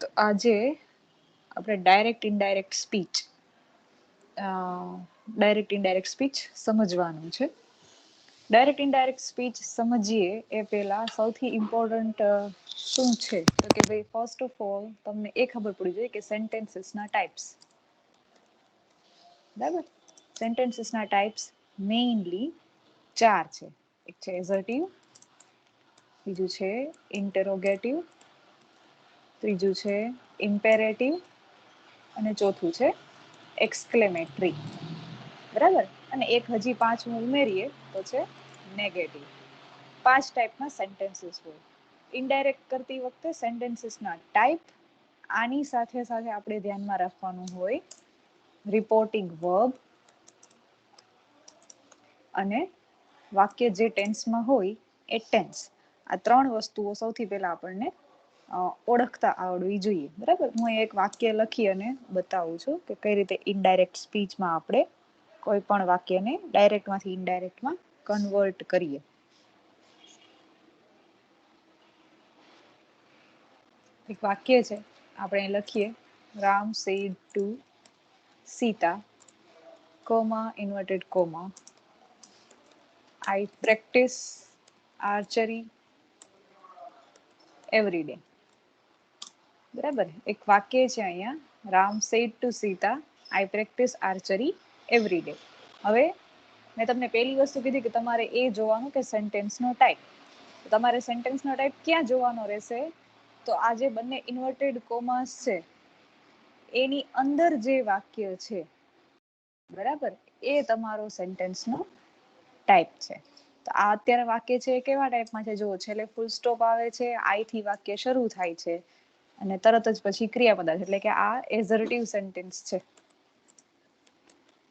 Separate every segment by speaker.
Speaker 1: તો આજે આપણે ડાયરેક્ટ ઇનડાયરેક્ટ સ્પીચ સમજવાનું છે. ડાયરેક્ટ ઇનડાયરેક્ટ સ્પીચ સમજીએ એ પહેલા સૌથી ઇમ્પોર્ટન્ટ શું છે તો કે ભાઈ ફર્સ્ટ ઓફ ઓલ તમને એ ખબર પડી જોઈએ કે સેન્ટેન્સીસના ટાઈપ્સ. બરાબર, સેન્ટેન્સીસના ટાઈપ્સ મેઇનલી 4 છે. એક છે એઝર્ટિવ, બીજું છે ઇન્ટરોગેટિવ, ત્રીજું છે ઇમ્પેરેટિવ અને ચોથું છે એક્સક્લેમેટરી. બરાબર, અને એક હજી પાંચમું ઉમેરીએ તો છે નેગેટિવ. 5 ટાઈપના સેન્ટેન્સીસ હોય. ઇનડાયરેક્ટ કરતી વખતે સેન્ટેન્સીસના ટાઈપ, આની સાથે સાથે આપણે ધ્યાનમાં રાખવાનું હોય રિપોર્ટિંગ વર્બ અને વાક્ય જે ટેન્સમાં હોય એ ટેન્સ. આ 3 વસ્તુઓ સૌથી પહેલા આપણને ઓળખતા આવડવી જોઈએ. બરાબર, હું એક વાક્ય લખી અને બતાવું છું કે કઈ રીતે ઇનડાયરેક્ટ સ્પીચમાં આપણે કોઈ પણ વાક્યને ડાયરેક્ટમાંથી ઇનડાયરેક્ટમાં કન્વર્ટ કરીએ. એક વાક્ય છે, આપણે લખીએ Ram said to Sita, comma inverted comma, I practice archery every day. બરાબર, એક વાક્ય છે અહીંયા Ram said to Sita, I practice archery every day. હવે મેં તમને પહેલી વસ્તુ કીધી કે તમારે એ જોવાનું કે સેન્ટેન્સનો ટાઈપ. તમારે સેન્ટેન્સનો ટાઈપ ક્યાં જોવાનો રહેશે? તો આ જે બંને ઇન્વર્ટેડ કોમાસ છે એની અંદર જે વાક્ય છે, બરાબર, એ તમારો સેન્ટેન્સનો ટાઈપ છે. તો આ અત્યારે વાક્ય છે કેવા ટાઈપમાં છે? જો છેલ્લે ફૂલ સ્ટોપ આવે છે, આઈ થી વાક્ય શરૂ થાય છે અને તરત જ પછી ક્રિયાપદ આવે છે, એટલે કે આ એઝર્ટિવ સેન્ટેન્સ છે.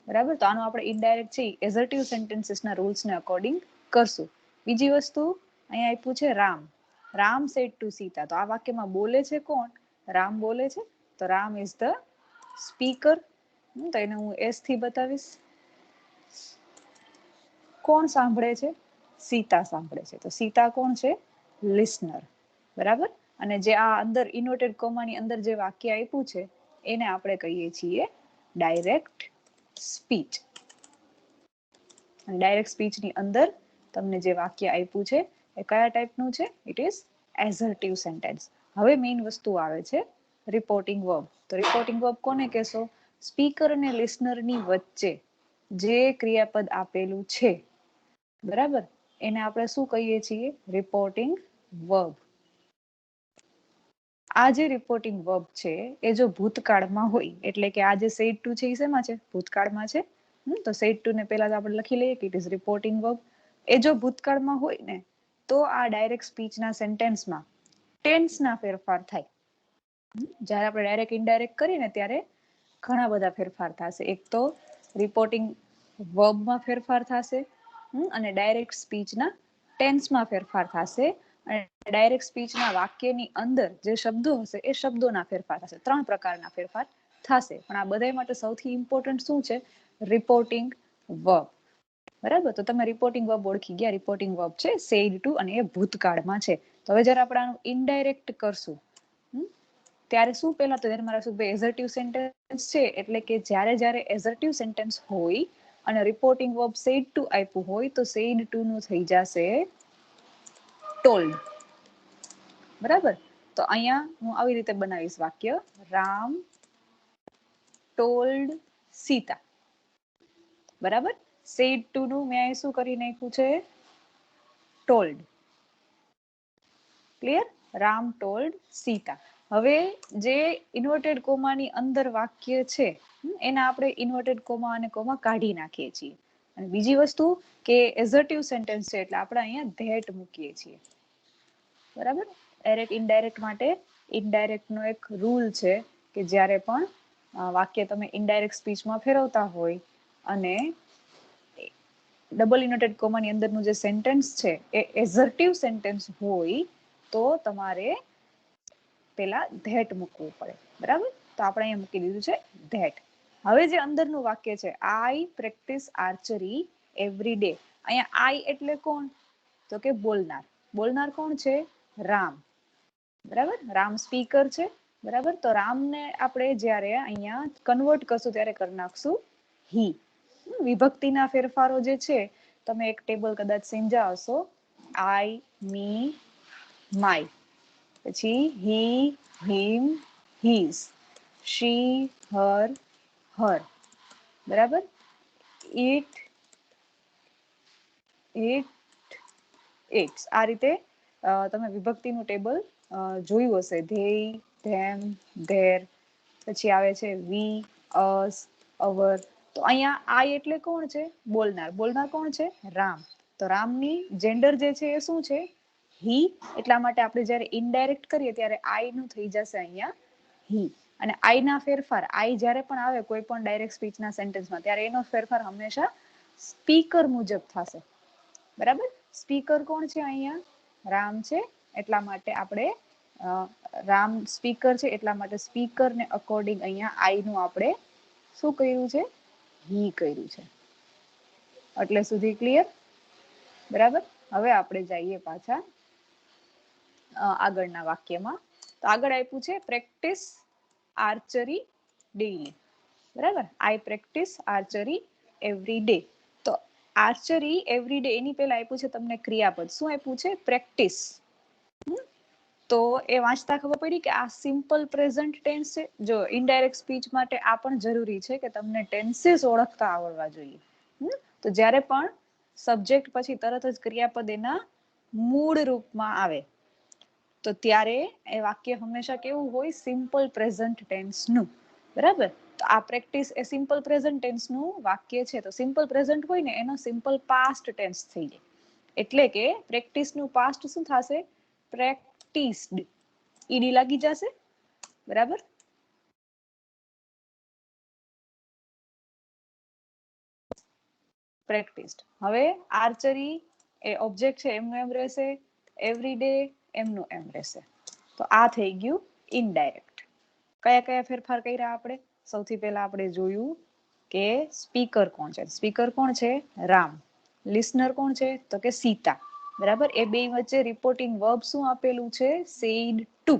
Speaker 1: બરાબર, તો આનું આપણે ઇનડાયરેક્ટ છે એઝર્ટિવ સેન્ટેન્સીસના રૂલ્સને અકોર્ડિંગ કરશું. બીજી વસ્તુ અહીંયા આપ્યું છે રામ. રામ સેડ ટુ સીતા, તો આ વાક્યમાં બોલે છે કોણ? રામ બોલે છે. તો રામ ઇઝ ધ સ્પીકર. તો એને હું એસ થી બતાવીશ. કોણ સાંભળે છે? સીતા સાંભળે છે. તો સીતા કોણ છે? લિસનર. બરાબર, અને જે આ અંદર ઇન્વર્ટેડ કોમાની અંદર જે વાક્ય આપ્યું છે એને આપણે કહીએ છીએ ડાયરેક્ટ સ્પીચ. અને ડાયરેક્ટ સ્પીચની અંદર તમને જે વાક્ય આપ્યું છે એ કયા ટાઈપનું છે? It is assertive sentence. હવે મેઇન વસ્તુ આવે છે રિપોર્ટિંગ વર્બ. તો રિપોર્ટિંગ વર્બ કોને કહેશો? સ્પીકર અને લિસનરની વચ્ચે જે ક્રિયાપદ આપેલું છે, બરાબર, એને આપણે શું કહીએ છીએ? Reporting verb. આ જે રિપોર્ટિંગ વર્બ છે એ જો ભૂતકાળમાં હોય, એટલે કે આ જે સેડ ટુ છે એ શેમાં છે? ભૂતકાળમાં છે. તો સેડ ટુ ને પહેલા આપણે લખી લઈએ કે ઇટ ઇઝ રિપોર્ટિંગ વર્બ. એ જો ભૂતકાળમાં હોય ને તો આ ડાયરેક્ટ સ્પીચના સેન્ટેન્સમાં ટેન્સના ફેરફાર થાય. જ્યારે આપણે ડાયરેક્ટ ઇનડાયરેક્ટ કરીએ ને ત્યારે ઘણા બધા ફેરફાર થશે. એક તો રિપોર્ટિંગ વર્બમાં ફેરફાર થશે અને ડાયરેક્ટ સ્પીચના ટેન્સમાં ફેરફાર થશે અને ડાયરેક્ટ સ્પીચના વાક્યની અંદર જે શબ્દો હશે એ શબ્દોના ફેરફાર થશે. 3 પ્રકારના ફેરફાર થશે. પણ આ બધા માટે સૌથી ઇમ્પોર્ટન્ટ શું છે? Reporting verb. બરાબર, તો તમે રિપોર્ટિંગ વર્બ ઓળખી ગયા. રિપોર્ટિંગ વર્બ છે સેડ ટુ અને એ ભૂતકાળમાં છે. તો હવે જ્યારે આપણે આનું ઇનડાયરેક્ટ કરશું ત્યારે શું પહેલા તો ધ્યાનમાં રાખશું કે એઝર્ટિવ સેન્ટેન્સ છે, એટલે કે જ્યારે એઝર્ટિવ સેન્ટેન્સ હોય અને રિપોર્ટિંગ વર્બ સેડ ટુ આપ્યું હોય તો સેડ ટુ નું થઈ જશે ટોલ્ડ. બરાબર, તો અહીંયા હું આવી રીતે બનાવીશ વાક્ય રામ ટોલ્ડ સીતા. બરાબર, સેડ ટુ નું મેં અહીં શું કરી નાખ્યું છે? Told. Clear? Ram told Sita. હવે જે ઇન્વર્ટેડ કોમાની અંદર વાક્ય છે એને આપણે ઇન્વર્ટેડ કોમા અને કોમા કાઢી નાખીએ છીએ. અને બીજી વસ્તુ કે એઝર્ટિવ સેન્ટેન્સ છે એટલે આપણે અહીંયા ધેટ મૂકીએ છીએ. બરાબર, ડાયરેક્ટ ઇનડાયરેક્ટ માટે ઇનડાયરેક્ટનો એક રૂલ છે કે જ્યારે પણ વાક્ય તમે ઇનડાયરેક્ટ સ્પીચમાં ફેરવતા હોય અને ડબલ ઇન્વર્ટેડ કોમાની અંદરનું જે સેન્ટેન્સ છે એ એઝર્ટિવ સેન્ટેન્સ હોય તો તમારે પેલા ધેટ મૂકવું પડે. બરાબર, તો આપણે અહીંયા મૂકી દીધું છે ધેટ. હવે જે અંદરનું વાક્ય છે આઈ પ્રેક્ટિસ આર્ચરી એવરી ડે. અહીંયા આઈ એટલે કોણ? તો કે બોલનાર. બોલનાર કોણ છે? રામ. બરાબર, રામ સ્પીકર છે બરાબર. તો રામને આપણે જ્યારે અહીંયા કન્વર્ટ કરશું ત્યારે કરી નાખશું હી. વિભક્તિના ફેરફારો જે છે તમે એક ટેબલ કદાચ સમજ્યા હશો, આઈ, મી, માય, પછી હી, હિમ, હીઝ, શી, હર, હર, બરાબર. It, it's. આ રીતે તમે વિભક્તિનું ટેબલ જોયું હશે. ધેય, ધેમ, ધેર, પછી આવે છે વી, અસ, અવર. તો અહીંયા આઈ એટલે કોણ છે? બોલનાર. બોલનાર કોણ છે? રામ. તો રામની જેન્ડર જે છે એ શું છે? હી. એટલા માટે આપણે જ્યારે ઇનડાયરેક્ટ કરીએ ત્યારે આઈ નું થઈ જશે અહીંયા હી. અને આઈ ના ફેરફાર, આઈ જ્યારે પણ આવે કોઈ પણ ડાયરેક્ટ સ્પીચના સેન્ટેન્સમાં, ત્યારે એનો ફેરફાર હંમેશા સ્પીકર મુજબ થશે. બરાબર. સ્પીકર કોણ છે અહીંયા? રામ છે. એટલા માટે આપણે રામ સ્પીકર છે એટલા માટે સ્પીકરને અકોર્ડિંગ અહીંયા આઈ નું આપણે શું કર્યું છે? હી કર્યું છે. એટલે સુધી ક્લિયર? બરાબર. હવે આપણે જઈએ પાછા આગળના વાક્યમાં. તો આગળ આપ્યું છે પ્રેક્ટિસ આર્ચરી ડેઈલી. બરાબર. આઈ પ્રેક્ટિસ આર્ચરી એવરી ડે. તો આર્ચરી એવરી ડે એની પહેલા આપ્યું છે તમને ક્રિયાપદ. શું આપ્યું છે? પ્રેક્ટિસ. તો એ વાંચતા ખબર પડી કે આ સિમ્પલ પ્રેઝન્ટ ટેન્સ છે. જો ઇનડાયરેક્ટ સ્પીચ માટે આ પણ જરૂરી છે કે તમને ટેન્સીસ ઓળખતા આવડવા જોઈએ. તો જ્યારે પણ સબ્જેક્ટ પછી તરત જ ક્રિયાપદ એના મૂળ રૂપમાં આવે તો ત્યારે એ વાક્ય હંમેશા કેવું હોય? સિમ્પલ પ્રેઝન્ટ ટેન્સનું. બરાબર. તો આ પ્રેક્ટિસ એ સિમ્પલ પ્રેઝન્ટ ટેન્સનું વાક્ય છે. તો સિમ્પલ પ્રેઝન્ટ હોય ને એનો સિમ્પલ પાસ્ટ ટેન્સ થઈ જાય. એટલે કે પ્રેક્ટિસનું પાસ્ટ શું થશે? પ્રેક્ટિસ્ડ. ઈડી લાગી જશે. બરાબર. પ્રેક્ટિસ્ડ. હવે આર્ચરી એ ઓબ્જેક્ટ છે એમનું એમ રહેશે. એવરી ડે એમનું એમ રહેશે. તો આ થઈ ગયું ઇનડાયરેક્ટ. કયા કયા ફેરફાર કર્યા આપણે? સૌથી પહેલા આપણે જોયું કે સ્પીકર કોણ છે? સ્પીકર કોણ છે? રામ. લિસનર કોણ છે? તો કે સીતા. બરાબર. એ બે વચ્ચે રિપોર્ટિંગ વર્બ શું આપેલું છે? Said to.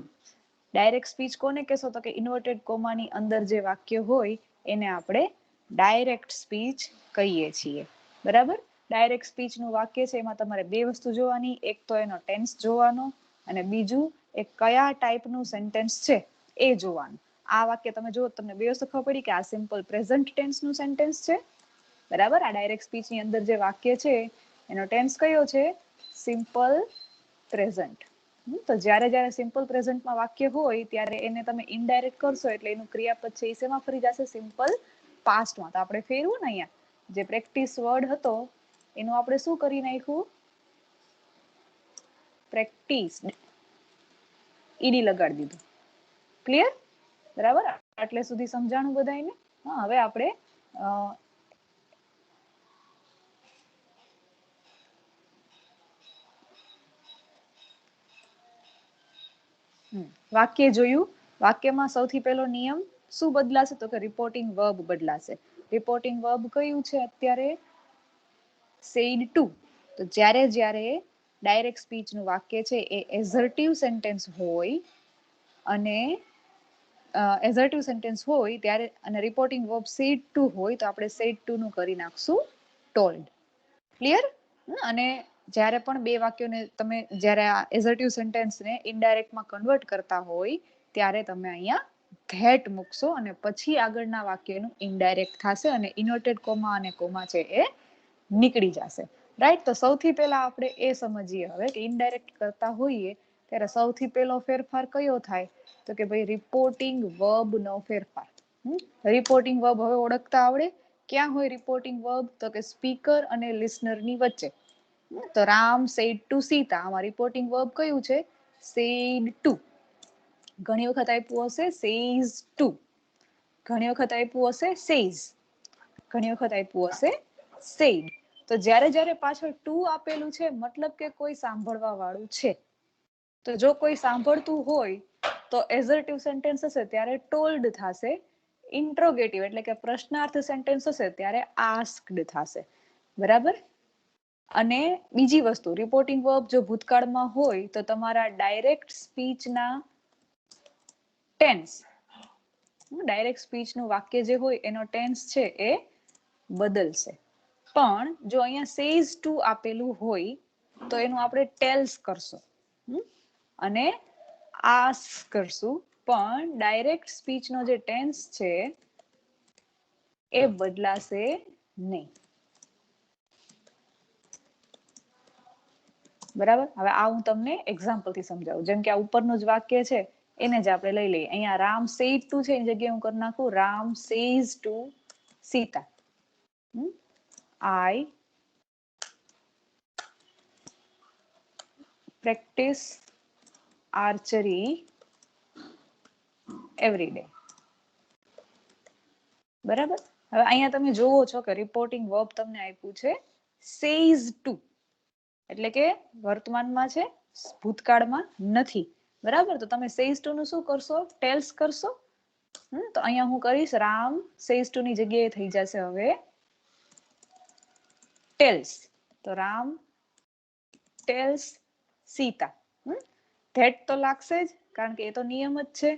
Speaker 1: ડાયરેક્ટ સ્પીચ કોને કહેશો? તો કે ઇન્વર્ટેડ કોમાની અંદર જે વાક્ય હોય એને આપણે ડાયરેક્ટ સ્પીચ કહીએ છીએ. બરાબર. ડાયરેક્ટ સ્પીચનું વાક્ય છે એમાં તમારે બે વસ્તુ જોવાની. એક તો એનો ટેન્સ જોવાનો અને બીજું એ કયા ટાઈપનું સેન્ટેન્સ છે એ જોવાનું. આ વાક્ય તમે જુઓ તમને બે વસ્તુ ખબર પડી કે આ સિમ્પલ પ્રેઝન્ટ ટેન્સનું સેન્ટેન્સ છે. બરાબર. આ ડાયરેક્ટ સ્પીચની અંદર જે વાક્ય છે એનો ટેન્સ કયો છે? Simple present. તો જ્યારે જ્યારે સિમ્પલ પ્રેઝન્ટમાં વાક્ય હોય ત્યારે એને તમે ઇનડાયરેક્ટ કરશો એટલે એનું ક્રિયાપદ છે એ શેમાં ફરી જશે? સિમ્પલ પાસ્ટમાં. તો આપણે ફેરવું ને અહીંયા જે પ્રેક્ટિસ વર્ડ હતો એનું આપણે શું કરી નાખ્યું? પ્રેક્ટિસ્ડ. ઈડી લગાડી દીધું. ક્લિયર? બરાબર. એટલે સુધી સમજાણું બધાને? હા. હવે આપણે વાક્ય જોયું. વાક્યમાં સૌથી પહેલો નિયમ શું બદલાશે? તો કે રિપોર્ટિંગ વર્બ બદલાશે. રિપોર્ટિંગ વર્બ કયું છે અત્યારે? Said to. તો જ્યારે જ્યારે ડાયરેક્ટ સ્પીચનું વાક્ય છે એ એઝર્ટિવ સેન્ટેન્સ હોય અને એઝર્ટિવ સેન્ટેન્સ હોય ત્યારે અને રિપોર્ટિંગ વર્બ સેડ ટુ હોય તો આપણે સેડ ટુ નું કરી નાખશું ટોલ્ડ. ક્લિયર? અને જ્યારે પણ બે વાક્યોને તમે જ્યારે આ એઝર્ટિવ સેન્ટેન્સને ઇનડાયરેક્ટમાં કન્વર્ટ કરતા હોય ત્યારે તમે અહીંયા ધેટ મૂકશો અને પછી આગળના વાક્યનું ઇનડાયરેક્ટ થશે અને ઇન્વર્ટેડ કોમા અને કોમા છે એ નીકળી જશે. રાઈટ? તો સૌથી પહેલા આપણે એ સમજીએ હવે કે ઇનડાયરેક્ટ કરતા હોઈએ ત્યારે સૌથી પહેલો ફેરફાર કયો થાય? તો કે ભાઈ રિપોર્ટિંગ વર્બનો ફેરફાર. રિપોર્ટિંગ વર્બ હવે ઓળખતા આવડે? ક્યાં હોય રિપોર્ટિંગ વર્બ? તો કે સ્પીકર અને લિસનરની વચ્ચે. તો રામ સેડ ટુ સીતા. આમાં રિપોર્ટિંગ વર્બ કયું છે? Said to. ઘણી વખત આપ્યું હશે સેઝ ટુ. ઘણી વખત આપ્યું હશે સેઝ. ઘણી વખત આપ્યું હશે સેડ. તો જ્યારે જ્યારે પાછળ ટુ આપેલું છે મતલબ કે કોઈ સાંભળવા વાળું છે. તો જો કોઈ સાંભળતું હોય તો એઝર્ટિવ સેન્ટેન્સ હશે ત્યારે ટોલ્ડ થશે. ઇન્ટ્રોગેટિવ એટલે કે પ્રશ્નાર્થ સેન્ટેન્સ હશે ત્યારે આસ્ક્ડ થશે. બરાબર. અને બીજી વસ્તુ રિપોર્ટિંગ વર્બ જો ભૂતકાળમાં હોય તો તમારા ડાયરેક્ટ સ્પીચના ટેન્સ, ડાયરેક્ટ સ્પીચ નું વાક્ય જે હોય એનો ટેન્સ છે એ બદલશે. પણ જો અહીંયા સેઝ ટુ આપેલું હોય તો એનું આપણે ટેલ્સ કરશું અને આસ કરશું. પણ ડાયરેક્ટ સ્પીચ નો જે ટેન્સ છે એ બદલાશે નહીં. બરાબર. હવે આ હું તમને એક્ઝામ્પલ થી સમજાવું. જેમ કે આ ઉપરનું જ વાક્ય છે એને જ આપણે લઈ લઈએ. અહીંયા રામ સેડ ટુ છે એની જગ્યાએ હું કરી નાખું Ram says two Sita. I practice archery every day. બરાબર. હવે અહીંયા તમે જોવો છો કે રિપોર્ટિંગ વર્બ તમને આપ્યું છે સેઝ ટુ, એટલે કે વર્તમાનમાં છે, ભૂતકાળમાં નથી. બરાબર. તો તમે સેઝ ટુ નું શું કરશો? ટેલ્સ કરશો. તો અહીંયા હું કરીશ રામ સેઝ ટુ ની જગ્યાએ થઈ જશે હવે ટેલ્સ. તો રામ ટેલ્સ સીતા. ધેટ તો લાગશે જ, કારણ કે એ તો નિયમ જ છે.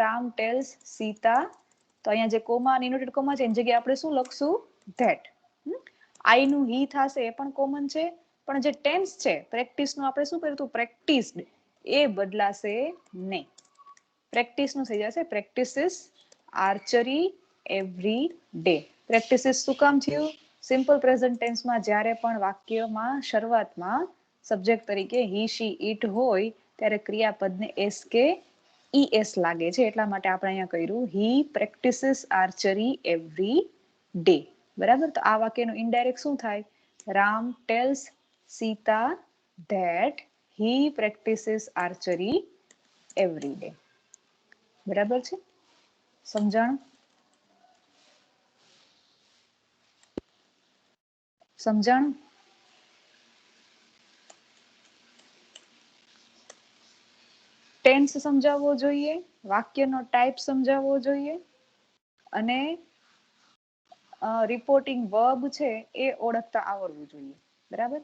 Speaker 1: રામ ટેલ્સ સીતા. તો અહીંયા જે કોમા અને ઇન્વર્ટેડ કોમા છે એની જગ્યાએ આપણે શું લખશું? ધેટ. આઈ નું હી થશે એ પણ કોમન છે, પણ જે ટેન્સ છે પ્રેક્ટિસ નું આપણે શું કર્યું હતું? પ્રેક્ટિસ્ડ. એ બદલાશે નહીં. પ્રેક્ટિસ નું થઈ જશે practices archery every day. Practices શું કામ થયું? સિમ્પલ પ્રેઝન્ટ ટેન્સમાં જ્યારે પણ વાક્યમાં શરૂઆતમાં સબ્જેક્ટ તરીકે હી શી ઇટ હોય ત્યારે ક્રિયાપદને એસ કે ઈએસ લાગે છે, એટલા માટે આપણે અહીંયા કર્યું he practises archery every day. બરાબર. તો આ વાક્યનું ઇનડાયરેક્ટ શું થાય? Ram tells Sita that he practises archery every day. બરાબર છે? સમજાણું? સમજાણું? ટેન્સ સમજાવવો જોઈએ, વાક્યનો ટાઈપ સમજાવવો જોઈએ અને રિપોર્ટિંગ વર્બ છે એ ઓળખતા આવડવું જોઈએ. બરાબર.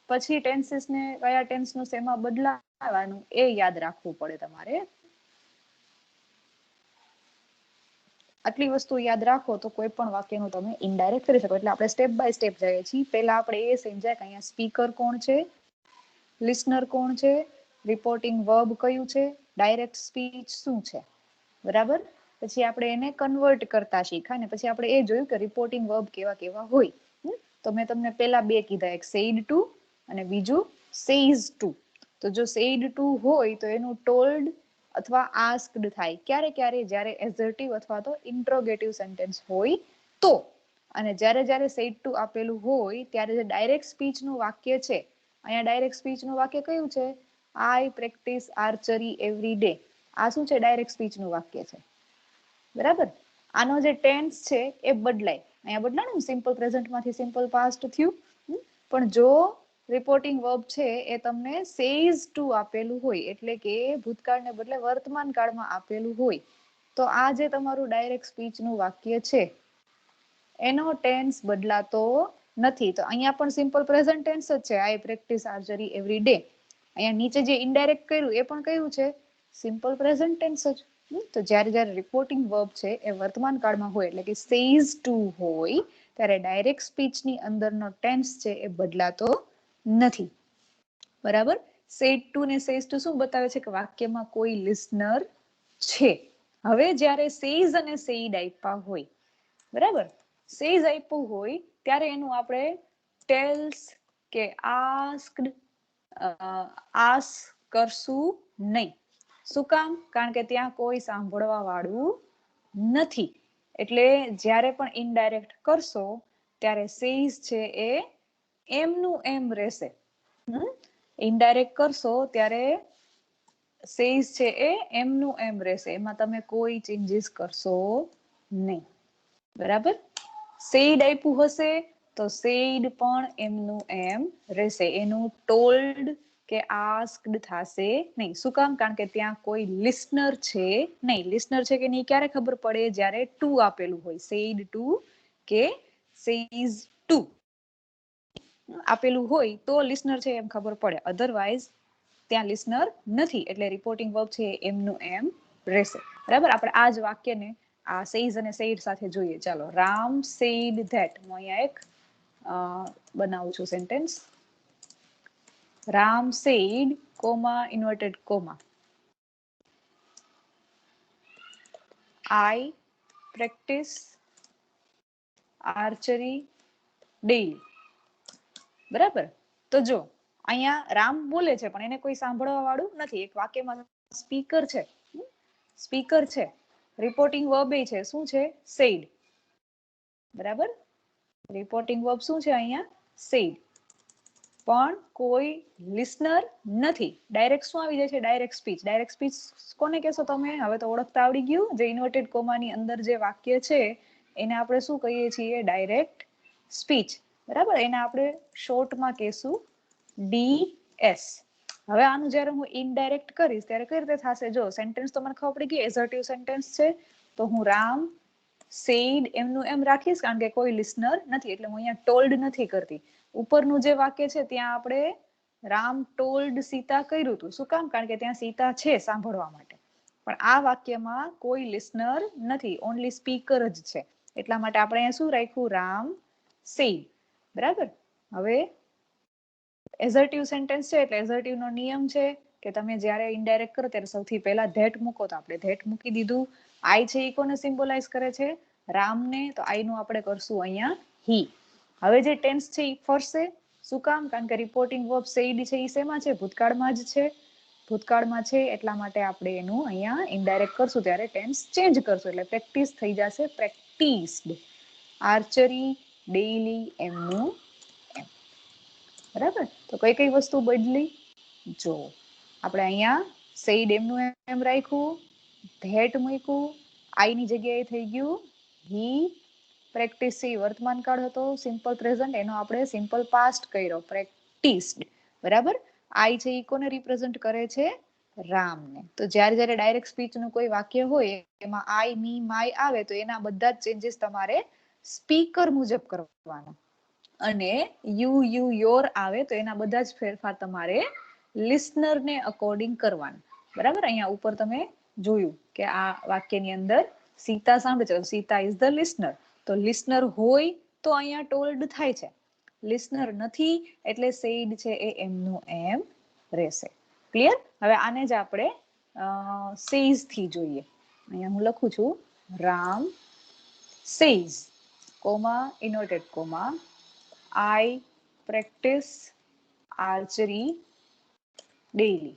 Speaker 1: પછી ટેન્સીસને કયા ટેન્સનું શેમાં બદલાવાનું એ યાદ રાખવું પડે તમારે. આટલી વસ્તુ યાદ રાખો તો કોઈ પણ વાક્યનું તમે ઇનડાયરેક્ટ કરી શકો. એટલે આપણે સ્ટેપ બાય સ્ટેપ જઈએ છીએ. પહેલા આપણે એ સમજાય કે અહીંયા સ્પીકર કોણ છે, લિસનર કોણ છે, રિપોર્ટિંગ વર્બ કયું છે, ડાયરેક્ટ સ્પીચ શું છે. બરાબર. પછી આપણે એને કન્વર્ટ કરતા શીખ્યા ને પછી આપણે એ જોયું કે રિપોર્ટિંગ વર્બ કેવા કેવા હોય. તો મેં તમને પેલા બે કીધા, એક સેડ ટુ અને બીજું સેઝ ટુ. તો જો સેડ ટુ હોય તો એનું ટોલ્ડ અથવા આસ્કડ થાય. ક્યારે ક્યારે? જ્યારે એઝર્ટિવ અથવા તો ઇન્ટ્રોગેટિવ સેન્ટેન્સ હોય તો. અને જ્યારે જ્યારે સેડ ટુ આપેલું હોય ત્યારે જે ડાયરેક્ટ સ્પીચ નું વાક્ય છે, અહીંયા ડાયરેક્ટ સ્પીચ નું વાક્ય કયું છે? આઈ પ્રેક્ટિસ આર્ચરી એવરી ડે. આ શું છે? ડાયરેક્ટ સ્પીચ નું વાક્ય છે. બરાબર. આનો જે ટેન્સ છે એ બદલાય. અહીંયા બદલાય, સિમ્પલ પ્રેઝન્ટમાંથી સિમ્પલ પાસ્ટ થયું. પણ જો રિપોર્ટિંગ વર્બ છે એ તમને સેઝ ટુ આપેલું હોય, એટલે કે ભૂતકાળને બદલે વર્તમાન કાળમાં આપેલું હોય, તો આ જે તમારું ડાયરેક્ટ સ્પીચ નું વાક્ય છે એનો ટેન્સ બદલાતો નથી. તો અહીંયા પણ સિમ્પલ પ્રેઝન્ટ ટેન્સ જ છે, આઈ પ્રેક્ટિસ આર્ચરી એવરી ડે. અહીંયા નીચે જે ઇનડાયરેક્ટ કર્યું એ પણ કયું છે? સિમ્પલ પ્રેઝન્ટ ટેન્સ જ. તો જ્યારે જ્યારે રિપોર્ટિંગ વર્બ છે એ વર્તમાન કાળમાં હોય, એટલે કે સેઝ ટુ હોય, ત્યારે ડાયરેક્ટ સ્પીચની અંદરનો ટેન્સ છે એ બદલાતો નથી. બરાબર. સેડ ટુ ને સેઝ ટુ શું બતાવે છે? કે વાક્યમાં કોઈ લિસનર છે. હવે જ્યારે સેઝ અને સેઇડ આપ્યા હોય, બરાબર, સેઝ આપ્યું હોય ત્યારે એનું આપણે ટેલ્સ કે આસ્કડ આસ કરશું નહીં. શું કામ? કારણ કે ત્યાં કોઈ સાંભળવા વાળું નથી. એટલે જ્યારે પણ ઇનડાયરેક્ટ કરશો ત્યારે સેઝ છે એ એમનું એમ રહેશે. ઇનડાયરેક્ટ કરશો ત્યારે સેઝ છે એ એમનું એમ રહેશે. એમાં તમે કોઈ ચેન્જીસ કરશો નહીં. બરાબર. સેડ આપ્યું હશે તો સેડ પણ એમનું એમ રહેશે. એનું ટોલ્ડ કે આસ્કડ થશે નહીં. શું કામ? કારણ કે ત્યાં કોઈ લિસનર છે નહીં. લિસનર છે કે નહીં ક્યારે ખબર પડે? જ્યારે ટુ આપેલું હોય, સેડ ટુ કે સેઝ ટુ આપેલું હોય તો લિસનર છે એમ ખબર પડે. અધરવાઇઝ ત્યાં લિસનર નથી, એટલે રિપોર્ટિંગ વર્બ છે એમનું એમ રહેશે. બરાબર, આપણે આ જ વાક્યને આ સેઝ અને સેડ સાથે જોઈએ. ચાલો, રામ સેડ ધેટ. હું અહીંયા એક બનાવું છું sentence. Ram said comma inverted comma I practice archery daily. બરાબર, તો જો અહીંયા રામ બોલે છે પણ એને કોઈ સાંભળવા વાળું નથી. એક વાક્યમાં સ્પીકર છે, સ્પીકર છે, રિપોર્ટિંગ વર્બ એ છે. શું છે? સેડ. બરાબર, રિપોર્ટિંગ વર્બ શું છે અહીંયા? સેડ. પણ કોઈ લિસનર નથી. ડાયરેક્ટ શું આવી જાય છે? Direct speech. ડાયરેક્ટ સ્પીચ કોને કહેશો તમે? હવે તો ઓળખતા આવડી ગયું. જે ઇન્વર્ટેડ કોમાની અંદર જે વાક્ય છે એને આપણે શું કહીએ છીએ? Direct speech. બરાબર, એને આપણે શોર્ટમાં કહેશું DS. હવે આનું જ્યારે હું ઇનડાયરેક્ટ કરીશ ત્યારે કઈ રીતે થશે? જો સેન્ટેન્સ તો મને ખબર પડી ગઈ, એઝર્ટિવ સેન્ટેન્સ છે, તો હું રામ સેડ એમનું એમ રાખીશ, કારણ કે કોઈ લિસનર નથી એટલે હું અહીંયા ટોલ્ડ નથી કરતી. ઉપરનું જે વાક્ય છે ત્યાં આપણે રામ ટોલ્ડ સીતા કર્યું હતું. શું કામ? કારણ કે ત્યાં સીતા છે સાંભળવા માટે. પણ આ વાક્યમાં કોઈ લિસનર નથી, ઓનલી સ્પીકર જ છે. એટલા માટે આપણે અહીંયા શું રાખ્યું? રામ સેડ. બરાબર, હવે એઝર્ટિવ સેન્ટેન્સ છે એટલે એઝર્ટિવ નો નિયમ છે કે તમે જ્યારે ઇનડાયરેક્ટ કરો ત્યારે સૌથી પહેલા ધેટ મૂકો. તો આપણે ધેટ મૂકી દીધું. આઈ છે એ કોને સિમ્બોલાઇઝ કરે છે? રામને. તો આઈ નું આપણે કરશું અહીંયા હી. હવે જે ટેન્સ છે એ ફરશે. શું કામ? કારણ કે રિપોર્ટિંગ વર્બ સેડ છે એ શેમાં છે? ભૂતકાળમાં જ છે. ભૂતકાળમાં છે એટલા માટે આપણે એનું અહીંયા ઇનડાયરેક્ટ કરશું ત્યારે ટેન્સ ચેન્જ કરશું. એટલે પ્રેક્ટિસ થઈ જશે પ્રેક્ટિસ્ડ. આર્ચરી ડેઈલી એમનું એમ. બરાબર, તો કઈ કઈ વસ્તુ બદલી? જો આપણે અહીંયા સેડ એમનું એમ રાખ્યું, ધેટ મૂક્યું, આઈ ની જગ્યાએ થઈ ગયું હી. પ્રેક્ટિસ છે વર્તમાન કાળ હતો, સિમ્પલ પ્રેઝન્ટ, એનો આપણે સિમ્પલ પાસ્ટ કર્યો, પ્રેક્ટિસ્ડ. બરાબર, આઈ છે એ કોને રિપ્રેઝન્ટ કરે છે? રામને. તો જ્યારે જ્યારે ડાયરેક્ટ સ્પીચ નું કોઈ વાક્ય હોય એમાં આઈ, મી, માય આવે તો એના બધા જ ચેન્જીસ તમારે સ્પીકર મુજબ કરવાના. અને યુ યોર આવે તો એના બધા જ ફેરફાર તમારે લિસનર ને અકોર્ડિંગ કરવાના. બરાબર, અહીંયા ઉપર તમે જોયું કે આ વાક્યની અંદર સીતા સાંભળે છે, સીતા ઇઝ ધ લિસનર. તો લિસનર હોય તો અહીંયા ટોલ્ડ થાય છે, લિસનર નથી એટલે સેડ છે એ એમનું એમ રહેશે. ક્લિયર? હવે આને જ આપણે સેઝ થી જોઈએ. અહીંયા હું લખું છું Ram says comma inverted comma I practice archery daily.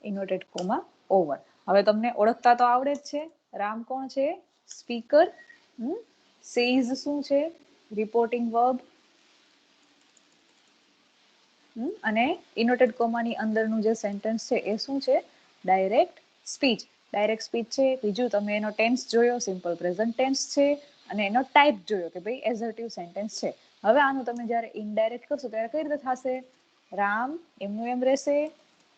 Speaker 1: Inverted comma over. હવે તમને ઓળખતા તો આવડે જ છે. રામ કોણ છે? સ્પીકર. સેઝ શું છે? Reporting verb. અને ઇન્વર્ટેડ કોમાની અંદરનું જે સેન્ટેન્સ છે એ શું છે? Direct speech. ડાયરેક્ટ સ્પીચ છે. બીજું તમે એનો ટેન્સ જોયો, સિમ્પલ પ્રેઝન્ટ ટેન્સ છે. અને એનો ટાઈપ જોયો કે ભાઈ એઝર્ટિવ સેન્ટેન્સ છે. હવે આનું તમે જ્યારે ઇનડાયરેક્ટ કરશો ત્યારે કઈ રીતે થશે? રામ એમનું એમ રહેશે,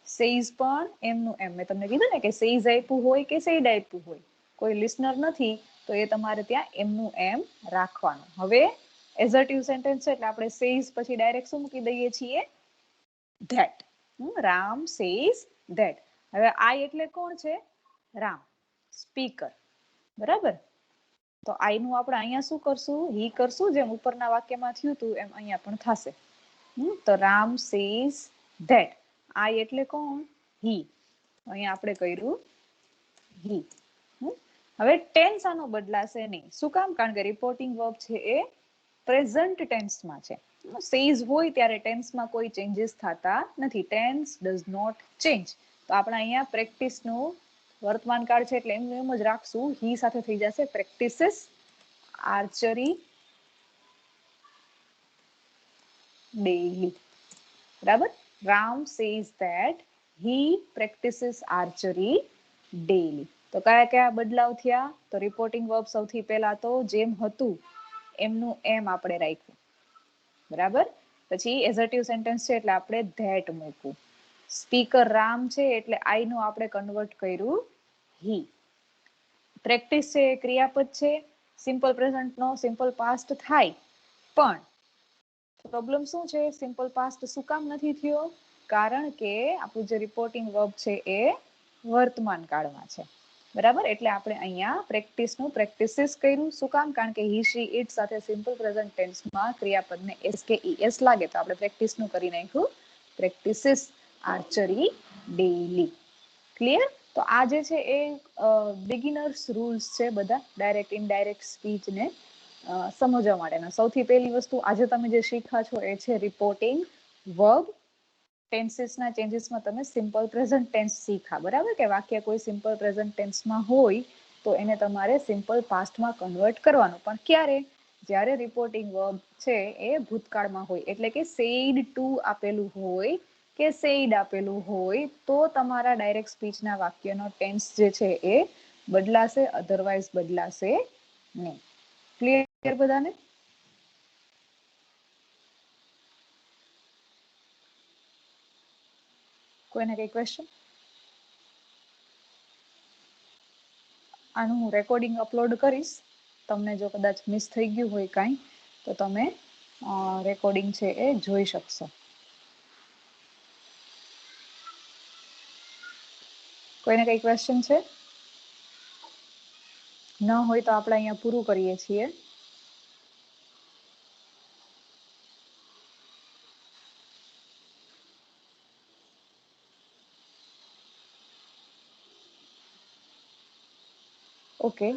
Speaker 1: સેઝ પણ એમનું એમ. મેં તમને કીધું ને કે સેઝ આપ્યું હોય કે સેડ આપ્યું હોય, કોઈ લિસનર નથી તો એ તમારે ત્યાં એમનું એમ રાખવાનું. હવે એઝર્ટિવ સેન્ટેન્સ છે એટલે આપણે સેઝ પછી ડાયરેક્ટ શું મૂકી દઈએ છીએ? ધેટ. Ram says that. હવે આઈ એટલે કોણ છે? રામ, સ્પીકર. બરાબર, તો આઈ નું આપણે અહીંયા શું કરશું? હી કરશું. જેમ ઉપરના વાક્યમાં થયું હતું એમ અહીંયા પણ થશે. તો રામ સેઝ ધેટ. આઈ એટલે કોણ? હી. અહીંયા આપણે કર્યું હી. હવે ટેન્સ આનો બદલાશે નહીં. શું કામ? કારણ કે રિપોર્ટિંગ વર્બ છે એ પ્રેઝન્ટ ટેન્સમાં છે. સેઝ હોય ત્યારે ટેન્સમાં કોઈ ચેન્જીસ થતા નથી. Tense does not change. તો આપણે અહીંયા પ્રેક્ટિસનું વર્તમાન કાળ છે એટલે એમ જ રાખશું. હી સાથે થઈ જશે પ્રેક્ટિસીસ આર્ચરી ડેઈલી. બરાબર, Ram says that he practises archery daily. તો કયા કયા બદલાવ થયા? તો રિપોર્ટિંગ વર્બ સૌથી પહેલા તો જેમ હતું એમનું એમ આપણે રાખ્યું. બરાબર, પછી એઝર્ટિવ સેન્ટેન્સ છે એટલે આપણે ધેટ મૂક્યું. સ્પીકર રામ છે એટલે આઈ નું આપણે કન્વર્ટ કર્યું હી. પ્રેક્ટિસ છે એ ક્રિયાપદ છે, simple present no simple past થાય, પણ પ્રોબ્લેમ શું છે? સિમ્પલ પાસ્ટ શું કામ નથી થયો? કારણ કે આપણું જે રિપોર્ટિંગ વર્બ છે એ વર્તમાન કાળમાં છે, બરાબર. એટલે આપણે અહીંયા પ્રેક્ટિસનું પ્રેક્ટિસિસ કર્યું. શું કામ? કારણ કે હી શી ઇટ સાથે સિમ્પલ પ્રેઝન્ટ ટેન્સમાં ક્રિયાપદને એસ કે ઈએસ લાગે તો આપણે પ્રેક્ટિસનું કરી નાખ્યું પ્રેક્ટિસિસ આર્ચરી ડેઈલી. ક્લિયર? તો આ જે છે એ બિગિનર્સ રૂલ્સ છે બધા ડાયરેક્ટ ઇનડાયરેક્ટ સ્પીચને સમજવા માટેના. સૌથી પહેલી વસ્તુ આજે તમે જે શીખ્યા છો એ છે રિપોર્ટિંગ વર્બ. ટેન્સીસના ચેન્જીસમાં તમે સિમ્પલ પ્રેઝન્ટ ટેન્સ શીખા, બરાબર? કે વાક્ય કોઈ સિમ્પલ પ્રેઝન્ટ ટેન્સમાં હોય તો એને તમારે સિમ્પલ પાસ્ટમાં કન્વર્ટ કરવાનું. પણ ક્યારે? જ્યારે રિપોર્ટિંગ વર્બ છે એ ભૂતકાળમાં હોય, એટલે કે સેડ ટુ આપેલું હોય કે સેડ આપેલું હોય તો તમારા ડાયરેક્ટ સ્પીચના વાક્યનો ટેન્સ જે છે એ બદલાશે, અધરવાઇઝ બદલાશે નહીં. ક્લિયર બધાને? કોઈને કઈ ક્વેશ્ચન? આનું હું રેકોર્ડિંગ અપલોડ કરીશ. તમને જો કદાચ મિસ થઈ ગયું હોય કાંઈ તો તમે રેકોર્ડિંગ છે એ જોઈ શકશો. કોઈને કઈ ક્વેશ્ચન છે? ન હોય તો આપણે અહીંયા પૂરું કરીએ છીએ. ઓકે.